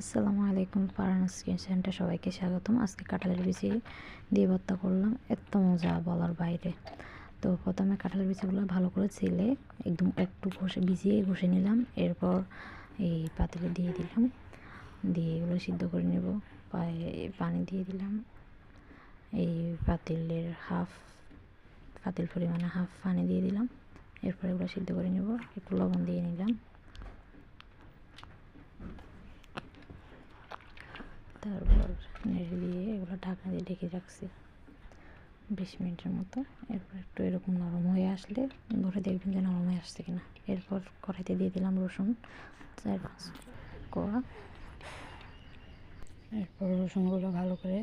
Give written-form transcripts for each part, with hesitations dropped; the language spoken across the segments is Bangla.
আসসালামু আলাইকুম, ফারহানাস কিচেন সেন্টারে সবাইকে স্বাগতম। আজকে কাঁঠালের বিচি দিয়ে ভর্তা করলাম, এত মজা বলার বাইরে। তো প্রথমে কাঁঠালের বিচিগুলো ভালো করে ছিলে একদম একটু ভিজিয়ে ঘষে নিলাম। এরপর এই পাতিলে দিয়ে দিলাম, দিয়ে এগুলো সিদ্ধ করে নেব। পানি দিয়ে দিলাম, এই পাতিল পরিমাণে হাফ পানি দিয়ে দিলাম। এরপর এগুলো সিদ্ধ করে নেব। একটু লবণ দিয়ে নিলাম, তারপর নেড়ে দিয়ে এগুলো ঢাকনা দিয়ে ঢেকে রাখছি 20 মিনিটের মতো। এরপর একটু এরকম নরম হয়ে আসলে ধরে দেখবেন যে নরম হয়ে আসছে কিনা। এরপর কড়াইতে দিয়ে দিলাম রসুন 4-5 কোয়া। এরপর রসুনগুলো ভালো করে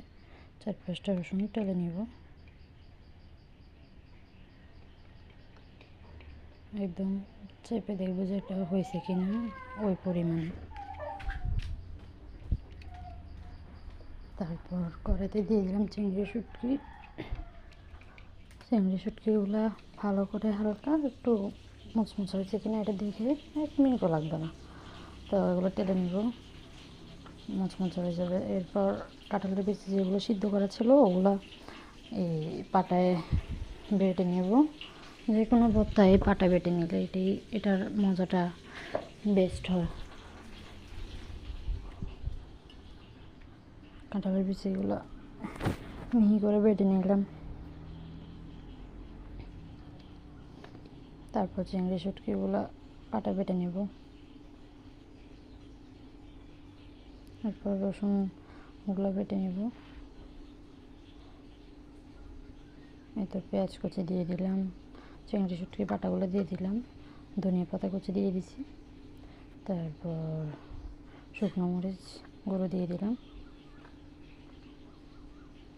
4-5টা রসুন টেলে নেব, একদম চেপে দেখবো যে এটা হয়েছে কিনা ওই পরিমাণে। তারপর কড়াইতে দিয়ে দিলাম চিংড়ি শুটকিগুলো ভালো করে হালকা একটু মুচমুচে হয়েছে কিনা এটা দেখে 1 মিনিটও লাগবে না। তো এগুলো টেলে নেব, মুচমুচে হয়ে যাবে। এরপর কাঁঠালের বিচি যেগুলো সিদ্ধ করা ছিল ওগুলো এই পাটায় বেটে নেব। যে কোনো ভর্তায় পাটা বেটে নিলে এটার মজাটা বেস্ট হয়। কাঁঠালের বিচিগুলো মিহি করে বেটে নিলাম। তারপর চিংড়ি শুটকিগুলো পাটা বেটে নেব। এরপর রসুনগুলো বেটে নেব। এই তো পেঁয়াজ কুচি দিয়ে দিলাম, চিংড়ি শুটকি পাটাগুলো দিয়ে দিলাম, ধনিয়া পাতা কুচি দিয়ে দিছি। তারপর শুকনো মরিচ গুঁড়ো দিয়ে দিলাম।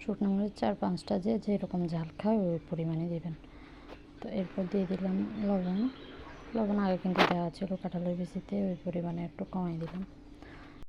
শুকনো মরিচ 4-5টা যেরকম ঝাল খায় ওই পরিমাণে দেবেন। তো এরপর দিয়ে দিলাম লবণ আগে কিন্তু দেওয়া ছিল কাঁঠালের বিচিতে, ওই পরিমাণে একটু কমাই দিলাম।